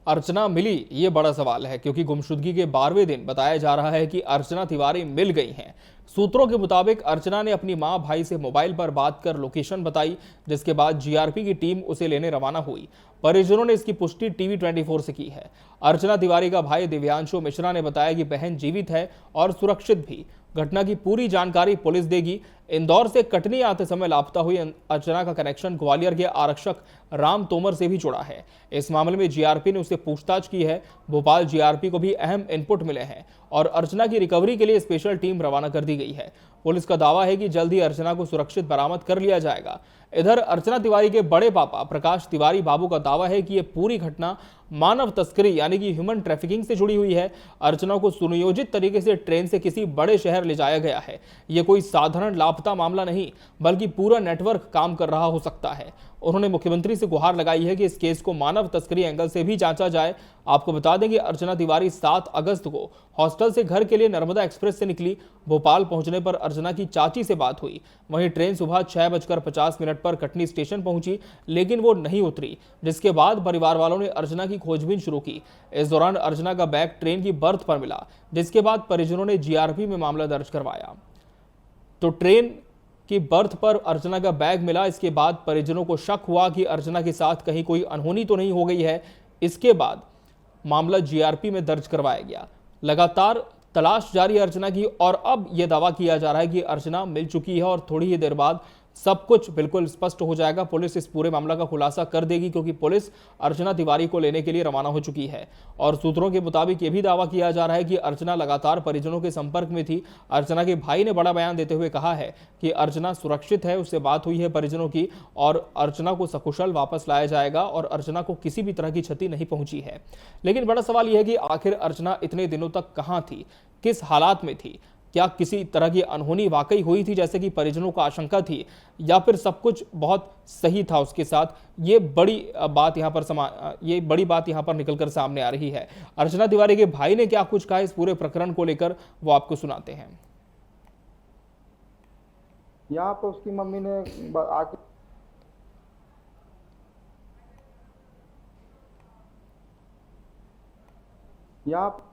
अर्चना मिली, ये बड़ा सवाल है क्योंकि गुमशुदगी के 12वें दिन बताया जा रहा है कि अर्चना तिवारी मिल गई हैं। सूत्रों के मुताबिक अर्चना ने अपनी मां भाई से मोबाइल पर बात कर लोकेशन बताई, जिसके बाद जीआरपी की टीम उसे लेने रवाना हुई। परिजनों ने इसकी पुष्टि टीवी 24 से की है। अर्चना तिवारी का भाई दिव्यांशु मिश्रा ने बताया कि बहन जीवित है और सुरक्षित भी। घटना की पूरी जानकारी पुलिस देगी। इंदौर से कटनी आते समय लापता हुई अर्चना का कनेक्शन ग्वालियर के आरक्षक राम तोमर से भी जुड़ा है। इस मामले में जीआरपी ने उससे पूछताछ की है। भोपाल जीआरपी को भी अहम इनपुट मिले हैं और अर्चना की रिकवरी के लिए स्पेशल टीम रवाना कर दी गई है। पुलिस का दावा है कि जल्द ही अर्चना को सुरक्षित बरामद कर लिया जाएगा। इधर अर्चना तिवारी के बड़े पापा प्रकाश तिवारी बाबू का दावा है कि यह पूरी घटना मानव तस्करी यानी कि ह्यूमन ट्रैफिकिंग से जुड़ी हुई है। अर्चना को सुनियोजित तरीके से ट्रेन से किसी बड़े शहर ले जाया गया है। यह कोई साधारण लापता मामला नहीं, बल्कि पूरा नेटवर्क काम कर रहा हो सकता है। उन्होंने मुख्यमंत्री से गुहार लगाई है कि इस केस को मानव तस्करी एंगल से भी जांचा जाए। आपको बता दें कि अर्चना तिवारी 7 अगस्त को हॉस्टल से घर के लिए नर्मदा एक्सप्रेस से निकली। भोपाल पहुंचने पर अर्चना की चाची से बात हुई। वहीं ट्रेन सुबह 6:50 पर कटनी स्टेशन पहुंची, लेकिन वो नहीं उतरी, जिसके बाद परिवार वालों ने अर्चना की खोजबीन शुरू की। इस दौरान अर्चना का बैग ट्रेन की बर्थ पर मिला, जिसके बाद परिजनों ने जीआरपी में मामला दर्ज करवाया। तो ट्रेन की बर्थ पर अर्चना का बैग मिला। इसके बाद परिजनों को शक हुआ कि अर्चना के साथ कहीं कोई अनहोनी तो नहीं हो गई है। इसके बाद मामला जीआरपी में दर्ज करवाया गया। लगातार तलाश जारी है अर्चना की और अब यह दावा किया जा रहा है कि अर्चना मिल चुकी है और थोड़ी ही देर बाद सब कुछ बिल्कुल स्पष्ट हो जाएगा। पुलिस इस पूरे मामला का खुलासा कर देगी क्योंकि पुलिस अर्चना तिवारी को लेने के लिए रवाना हो चुकी है। और सूत्रों के मुताबिक यह भी दावा किया जा रहा है कि अर्चना लगातार परिजनों के संपर्क में थी। अर्चना के भाई ने बड़ा बयान देते हुए कहा है कि अर्चना सुरक्षित है, उससे बात हुई है परिजनों की और अर्चना को सकुशल वापस लाया जाएगा और अर्चना को किसी भी तरह की क्षति नहीं पहुंची है। लेकिन बड़ा सवाल यह है कि आखिर अर्चना इतने दिनों तक कहां थी, किस हालात में थी? क्या किसी तरह की अनहोनी वाकई हुई थी जैसे कि परिजनों को आशंका थी, या फिर सब कुछ बहुत सही था उसके साथ? ये बड़ी बात यहाँ पर निकलकर सामने आ रही है। अर्चना तिवारी के भाई ने क्या कुछ कहा इस पूरे प्रकरण को लेकर, वो आपको सुनाते हैं। यहाँ पर उसकी मम्मी ने आके यहाँ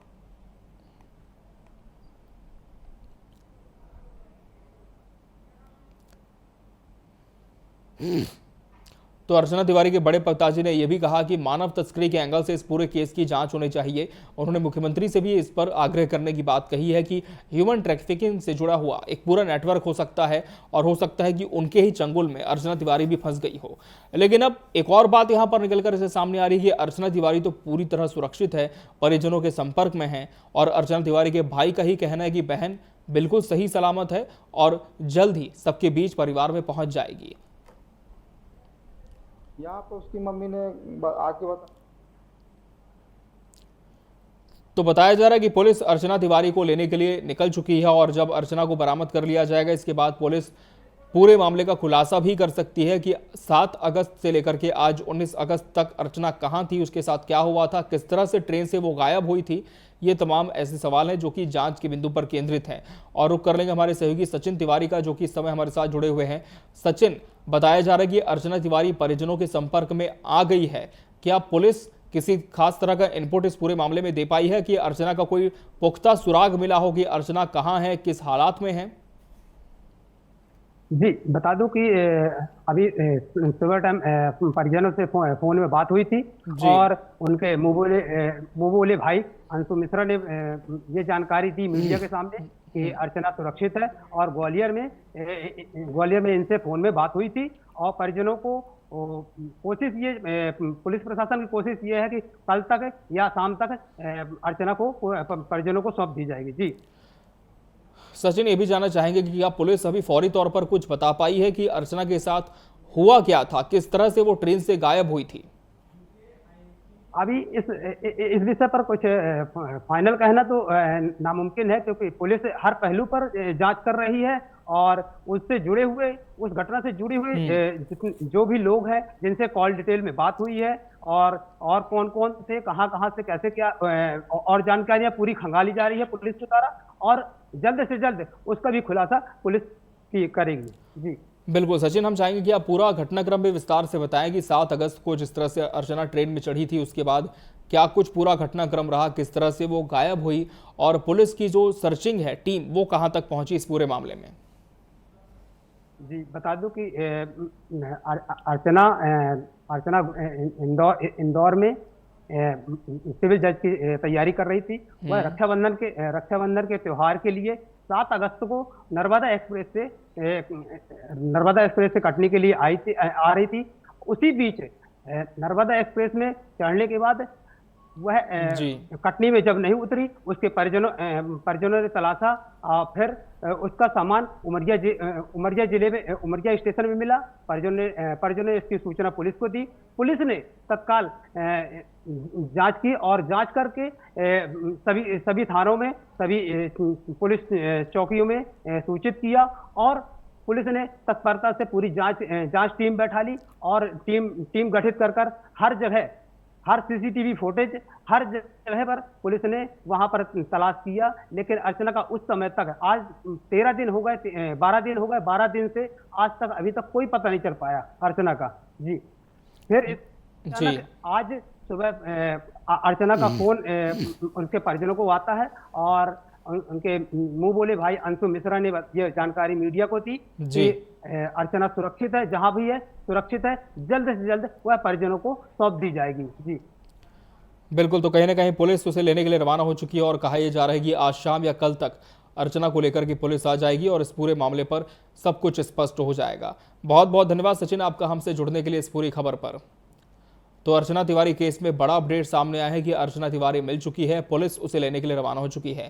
तो अर्चना तिवारी के बड़े पिताजी ने यह भी कहा कि मानव तस्करी के एंगल से इस पूरे केस की जांच होनी चाहिए। उन्होंने मुख्यमंत्री से भी इस पर आग्रह करने की बात कही है कि ह्यूमन ट्रैफिकिंग से जुड़ा हुआ एक पूरा नेटवर्क हो सकता है और हो सकता है कि उनके ही चंगुल में अर्चना तिवारी भी फंस गई हो। लेकिन अब एक और बात यहां पर निकलकर इसे सामने आ रही है कि अर्चना तिवारी तो पूरी तरह सुरक्षित है, परिजनों के संपर्क में है और अर्चना तिवारी के भाई का ही कहना है कि बहन बिल्कुल सही सलामत है और जल्द ही सबके बीच परिवार में पहुंच जाएगी। यहाँ पर उसकी मम्मी ने आके तो बताया जा रहा है कि पुलिस अर्चना तिवारी को लेने के लिए निकल चुकी है और जब अर्चना को बरामद कर लिया जाएगा, इसके बाद पुलिस पूरे मामले का खुलासा भी कर सकती है कि 7 अगस्त से लेकर के आज 19 अगस्त तक अर्चना कहां थी, उसके साथ क्या हुआ था, किस तरह से ट्रेन से वो गायब हुई थी। ये तमाम ऐसे सवाल हैं जो कि जांच के बिंदु पर केंद्रित हैं। और रुक कर लेंगे हमारे सहयोगी सचिन तिवारी का, जो कि इस समय हमारे साथ जुड़े हुए हैं। सचिन, बताया जा रहा है कि अर्चना तिवारी परिजनों के संपर्क में आ गई है। क्या पुलिस किसी खास तरह का इनपुट इस पूरे मामले में दे पाई है कि अर्चना का कोई पुख्ता सुराग मिला हो कि अर्चना कहां है, किस हालात में है? जी बता दूं कि अभी सुबह टाइम परिजनों से फोन में बात हुई थी और उनके मुंह बोले भाई अंशु मिश्रा ने ये जानकारी दी मीडिया के सामने कि अर्चना सुरक्षित है और ग्वालियर में इनसे फोन में बात हुई थी और परिजनों को कोशिश ये पुलिस प्रशासन की कोशिश ये है कि कल तक या शाम तक अर्चना को परिजनों को सौंप दी जाएगी। जी सचिन, ये भी जानना चाहेंगे कि क्या पुलिस अभी फौरी तौर पर कुछ बता पाई है कि अर्चना के साथ हुआ क्या था, किस तरह से वो ट्रेन से गायब हुई थी? अभी इस विषय पर कुछ फाइनल कहना तो नामुमकिन है क्योंकि पुलिस हर पहलू पर जांच कर रही है और उससे जुड़े हुए उस घटना से जुड़े हुए जो भी लोग हैं जिनसे कॉल डिटेल में बात हुई है और कौन कौन से कहां से कैसे क्या और जानकारियां पूरी खंगाली जा रही है पुलिस के द्वारा और जल्द से जल्द उसका भी खुलासा पुलिस की करेगी। जी बिल्कुल सचिन, हम चाहेंगे कि आप पूरा घटनाक्रम भी विस्तार से बताएं कि 7 अगस्त को जिस तरह से अर्चना ट्रेन में चढ़ी थी उसके बाद क्या कुछ पूरा घटनाक्रम रहा, किस तरह से वो गायब हुई और पुलिस की जो सर्चिंग है टीम वो कहां तक पहुंची इस पूरे मामले में। जी बता दूं कि अर्चना इंदौर में सिविल जज की तैयारी कर रही थी। वह रक्षाबंधन के त्योहार के लिए 7 अगस्त को नर्मदा एक्सप्रेस से कटनी के लिए आ रही थी। उसी बीच नर्मदा एक्सप्रेस में चढ़ने के बाद वह कटनी में जब नहीं उतरी, उसके परिजनों ने तलाशा, फिर उसका सामान उमरिया जिले में उमरिया स्टेशन में मिला। परिजनों ने इसकी सूचना पुलिस को दी। पुलिस ने तत्काल जांच की और जांच करके सभी थानों में, सभी पुलिस चौकियों में सूचित किया और पुलिस ने तत्परता से पूरी जांच टीम बैठा ली और टीम गठित कर हर जगह, हर सीसीटीवी फुटेज, हर जगह पर पुलिस ने वहां पर तलाश किया। लेकिन अर्चना का उस समय तक, आज 13 दिन हो गए, 12 दिन हो गए, 12 दिन से आज तक अभी तक कोई पता नहीं चल पाया अर्चना का। जी फिर आज सुबह अर्चना का फोन उनके परिजनों को आता है और उनके मुंह बोले भाई अंशु मिश्रा ने ये जानकारी मीडिया को दी कि अर्चना सुरक्षित है, जहां भी है सुरक्षित है, जल्द से जल्द वह परिजनों को सौंप दी जाएगी। जी बिल्कुल, तो कहीं ना कहीं पुलिस उसे लेने के लिए रवाना हो चुकी है और कहा यह जा रहा है कि आज शाम या कल तक अर्चना को लेकर के पुलिस आ जाएगी और इस पूरे मामले पर सब कुछ स्पष्ट हो जाएगा। बहुत बहुत धन्यवाद सचिन आपका हमसे जुड़ने के लिए इस पूरी खबर पर। तो अर्चना तिवारी केस में बड़ा अपडेट सामने आया है कि अर्चना तिवारी मिल चुकी है, पुलिस उसे लेने के लिए रवाना हो चुकी है।